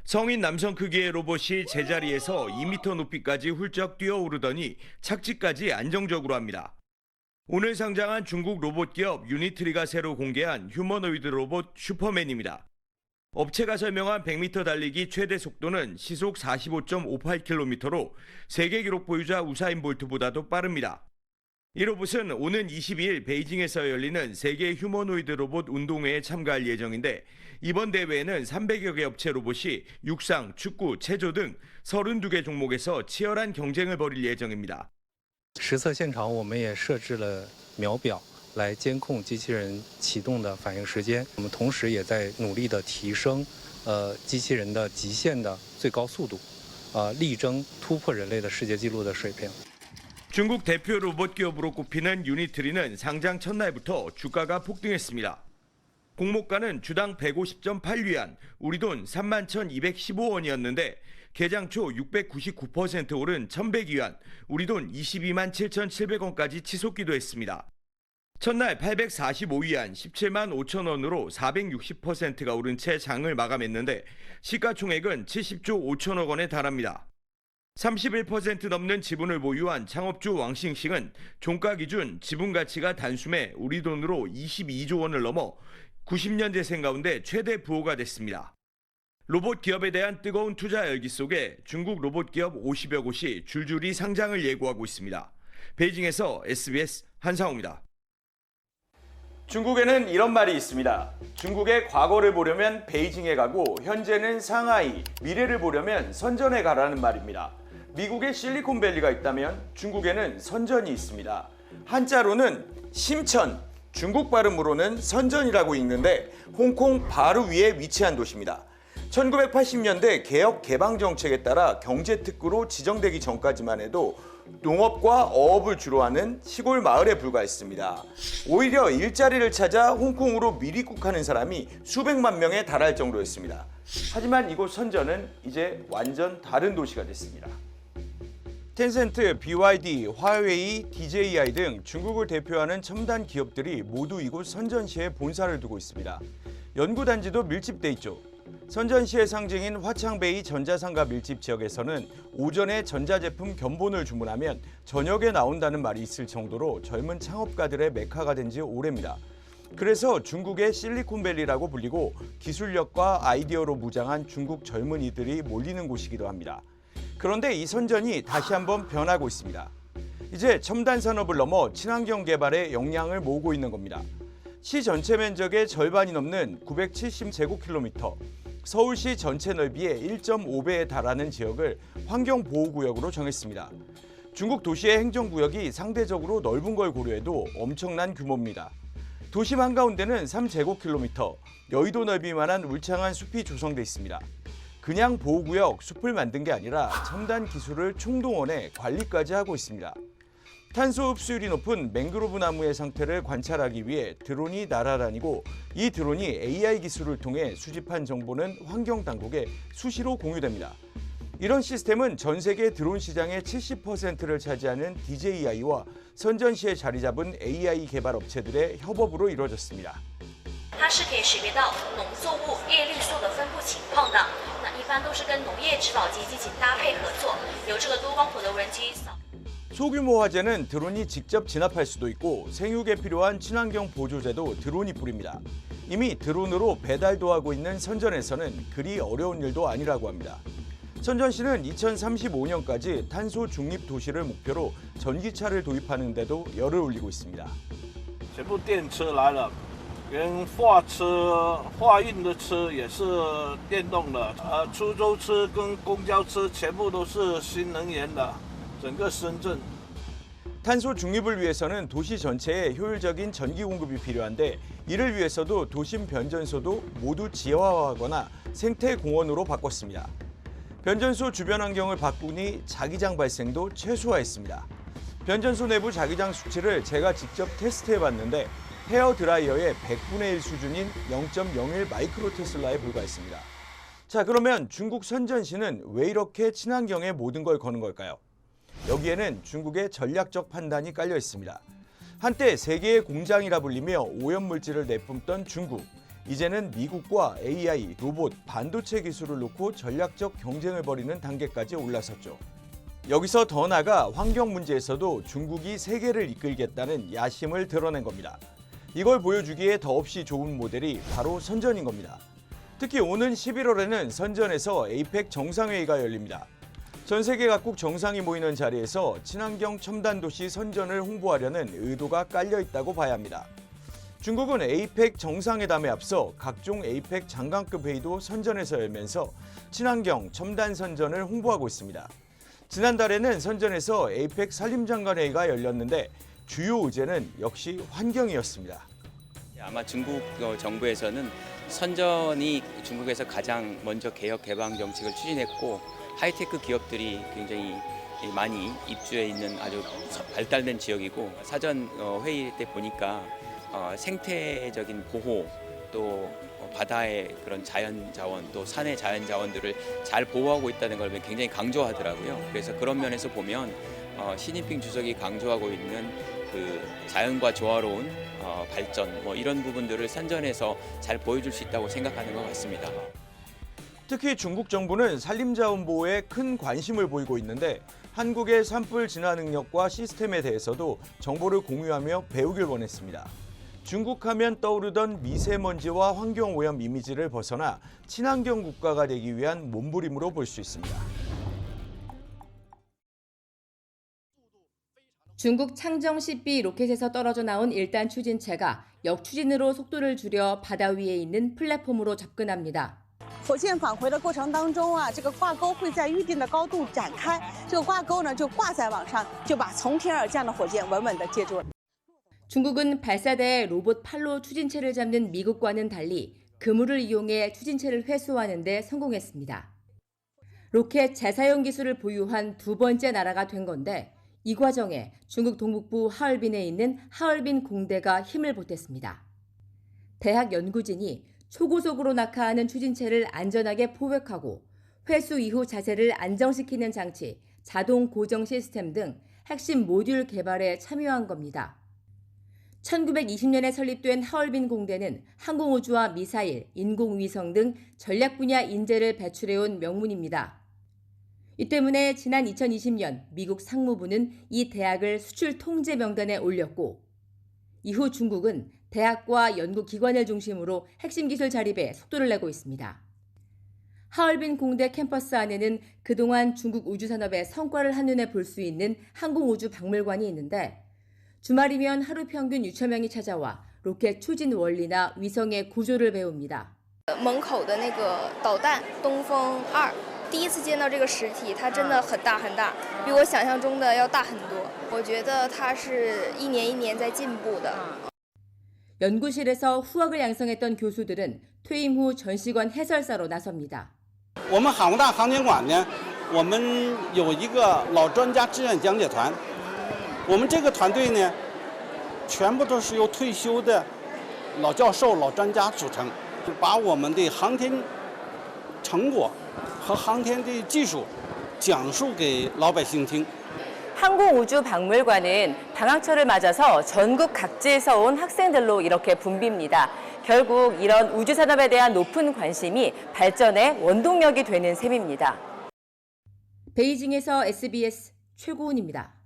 성인 남성 크기의 로봇이 제자리에서 2m 높이까지 훌쩍 뛰어오르더니 착지까지 안정적으로 합니다. 오늘 상장한 중국 로봇 기업 유니트리가 새로 공개한 휴머노이드 로봇 슈퍼맨입니다. 업체가 설명한 100m 달리기 최대 속도는 시속 45.58km로 세계 기록 보유자 우사인 볼트보다도 빠릅니다. 이 로봇은 오는 22일 베이징에서 열리는 세계 휴머노이드 로봇 운동회에 참가할 예정인데 이번 대회에는 300여 개 업체 로봇이 육상, 축구, 체조 등 32개 종목에서 치열한 경쟁을 벌일 예정입니다. 实测现场我们也设置了秒表来监控机器人启动的反应时间。我们同时也在努力的提升机器人的极限的最高速度，力争突破人类的世界纪录的水平。 중국 대표 로봇 기업으로 꼽히는 유니트리는 상장 첫날부터 주가가 폭등했습니다. 공모가는 주당 150.8위안, 우리 돈 31,215원이었는데 개장 초 699% 오른 1,100위안, 우리 돈 22만 7,700원까지 치솟기도 했습니다. 첫날 845위안, 17만 5천 원으로 460%가 오른 채 장을 마감했는데 시가총액은 70조 5천억 원에 달합니다. 31% 넘는 지분을 보유한 창업주 왕싱싱은 종가 기준 지분 가치가 단숨에 우리 돈으로 22조 원을 넘어 90년 재생 가운데 최대 부호가 됐습니다. 로봇 기업에 대한 뜨거운 투자 열기 속에 중국 로봇 기업 50여 곳이 줄줄이 상장을 예고하고 있습니다. 베이징에서 SBS 한상우입니다. 중국에는 이런 말이 있습니다. 중국의 과거를 보려면 베이징에 가고 현재는 상하이, 미래를 보려면 선전에 가라는 말입니다. 미국에 실리콘밸리가 있다면 중국에는 선전이 있습니다. 한자로는 심천, 중국 발음으로는 선전이라고 읽는데 홍콩 바로 위에 위치한 도시입니다. 1980년대 개혁 개방 정책에 따라 경제특구로 지정되기 전까지만 해도 농업과 어업을 주로 하는 시골 마을에 불과했습니다. 오히려 일자리를 찾아 홍콩으로 미리국하는 사람이 수백만 명에 달할 정도였습니다. 하지만 이곳 선전은 이제 완전 다른 도시가 됐습니다. 텐센트, BYD, 화웨이, DJI 등 중국을 대표하는 첨단 기업들이 모두 이곳 선전시에 본사를 두고 있습니다. 연구단지도 밀집돼 있죠. 선전시의 상징인 화창베이 전자상가 밀집 지역에서는 오전에 전자제품 견본을 주문하면 저녁에 나온다는 말이 있을 정도로 젊은 창업가들의 메카가 된 지 오래입니다. 그래서 중국의 실리콘밸리라고 불리고 기술력과 아이디어로 무장한 중국 젊은이들이 몰리는 곳이기도 합니다. 그런데 이 선전이 다시 한번 변하고 있습니다. 이제 첨단 산업을 넘어 친환경 개발에 역량을 모으고 있는 겁니다. 시 전체 면적의 절반이 넘는 970제곱킬로미터, 서울시 전체 넓이의 1.5배에 달하는 지역을 환경보호구역으로 정했습니다. 중국 도시의 행정구역이 상대적으로 넓은 걸 고려해도 엄청난 규모입니다. 도심 한가운데는 3제곱킬로미터, 여의도 넓이만한 울창한 숲이 조성돼 있습니다. 그냥 보호구역, 숲을 만든 게 아니라 첨단 기술을 총동원해 관리까지 하고 있습니다. 탄소 흡수율이 높은 맹그로브 나무의 상태를 관찰하기 위해 드론이 날아다니고 이 드론이 AI 기술을 통해 수집한 정보는 환경당국에 수시로 공유됩니다. 이런 시스템은 전 세계 드론 시장의 70%를 차지하는 DJI와 선전시에 자리 잡은 AI 개발 업체들의 협업으로 이루어졌습니다. 它是可以识别到农作物叶绿素的分布情况的。那一般都是跟农业植保机进行搭配合作，由这个多光谱的无人机扫。 소규모 화재는 드론이 직접 진압할 수도 있고 생육에 필요한 친환경 보조제도 드론이 뿌립니다. 이미 드론으로 배달도 하고 있는 선전에서는 그리 어려운 일도 아니라고 합니다. 선전시는 2035년까지 탄소 중립 도시를 목표로 전기차를 도입하는 데도 열을 올리고 있습니다. 全部电车来了。 连货车、货运的车也是电动的，出租车跟公交车全部都是新能源的，整个深圳。 탄소 중립을 위해서는 도시 전체에 효율적인 전기 공급이 필요한데 이를 위해서도 도심 변전소도 모두 지하화하거나 생태 공원으로 바꿨습니다. 변전소 주변 환경을 바꾸니 자기장 발생도 최소화했습니다. 변전소 내부 자기장 수치를 제가 직접 테스트해봤는데 헤어 드라이어의 100분의 1 수준인 0.01 마이크로 테슬라에 불과했습니다. 자, 그러면 중국 선전시는 왜 이렇게 친환경에 모든 걸 거는 걸까요? 여기에는 중국의 전략적 판단이 깔려 있습니다. 한때 세계의 공장이라 불리며 오염물질을 내뿜던 중국. 이제는 미국과 AI, 로봇, 반도체 기술을 놓고 전략적 경쟁을 벌이는 단계까지 올라섰죠. 여기서 더 나아가 환경 문제에서도 중국이 세계를 이끌겠다는 야심을 드러낸 겁니다. 이걸 보여주기에 더없이 좋은 모델이 바로 선전인 겁니다. 특히 오는 11월에는 선전에서 에이펙 정상회의가 열립니다. 전 세계 각국 정상이 모이는 자리에서 친환경 첨단 도시 선전을 홍보하려는 의도가 깔려 있다고 봐야 합니다. 중국은 에이펙 정상회담에 앞서 각종 에이펙 장관급 회의도 선전에서 열면서 친환경 첨단 선전을 홍보하고 있습니다. 지난달에는 선전에서 에이펙 산림장관회의가 열렸는데 주요 의제는 역시 환경이었습니다. 아마 중국 정부에서는 선전이 중국에서 가장 먼저 개혁 개방 정책을 추진했고 하이테크 기업들이 굉장히 많이 입주해 있는 아주 발달된 지역이고 사전 회의 때 보니까 생태적인 보호 또 바다의 그런 자연 자원 또 산의 자연 자원들을 잘 보호하고 있다는 걸 굉장히 강조하더라고요. 그래서 그런 면에서 보면 시진핑 주석이 강조하고 있는 그 자연과 조화로운 발전 이런 부분들을 선전해서 잘 보여줄 수 있다고 생각하는 것 같습니다. 특히 중국 정부는 산림자원 보호에 큰 관심을 보이고 있는데 한국의 산불 진화 능력과 시스템에 대해서도 정보를 공유하며 배우길 원했습니다. 중국 하면 떠오르던 미세먼지와 환경오염 이미지를 벗어나 친환경 국가가 되기 위한 몸부림으로 볼 수 있습니다. 중국 창정 10B 로켓에서 떨어져 나온 1단 추진체가 역추진으로 속도를 줄여 바다 위에 있는 플랫폼으로 접근합니다. 火箭返回的过程当中这个挂钩会在预定的高度展开，这个挂钩呢就挂在网上，就把从天而降的火箭稳稳地接住了。 중국은 발사대에 로봇 팔로 추진체를 잡는 미국과는 달리 그물을 이용해 추진체를 회수하는 데 성공했습니다. 로켓 재사용 기술을 보유한 두 번째 나라가 된 건데 이 과정에 중국 동북부 하얼빈에 있는 하얼빈 공대가 힘을 보탰습니다. 대학 연구진이 초고속으로 낙하하는 추진체를 안전하게 포획하고 회수 이후 자세를 안정시키는 장치, 자동 고정 시스템 등 핵심 모듈 개발에 참여한 겁니다. 1920년에 설립된 하얼빈 공대는 항공우주와 미사일, 인공위성 등 전략 분야 인재를 배출해온 명문입니다. 이 때문에 지난 2020년 미국 상무부는 이 대학을 수출 통제 명단에 올렸고 이후 중국은 대학과 연구기관을 중심으로 핵심 기술 자립에 속도를 내고 있습니다. 하얼빈 공대 캠퍼스 안에는 그동안 중국 우주산업의 성과를 한눈에 볼 수 있는 항공우주 박물관이 있는데 주말이면 하루 평균 6천 명이 찾아와 로켓 추진 원리나 위성의 구조를 배웁니다. 门口的那个导弹东风2，第一次见到这个实体，它真的很大很大，比我想象中的要大很多。我觉得它是一年一年在进步的。 연구실에서 후학을 양성했던 교수들은 퇴임 후 전시관 해설사로 나섭니다. 我们海工大航天馆呢，我们有一个老专家志愿讲解团。我们这个团队呢，全部都是由退休的老教授、老专家组成，把我们的航天成果和航天的技术讲述给老百姓听。 항공우주박물관은 방학철을 맞아서 전국 각지에서 온 학생들로 이렇게 붐빕니다. 결국 이런 우주산업에 대한 높은 관심이 발전의 원동력이 되는 셈입니다. 베이징에서 SBS 최고은입니다.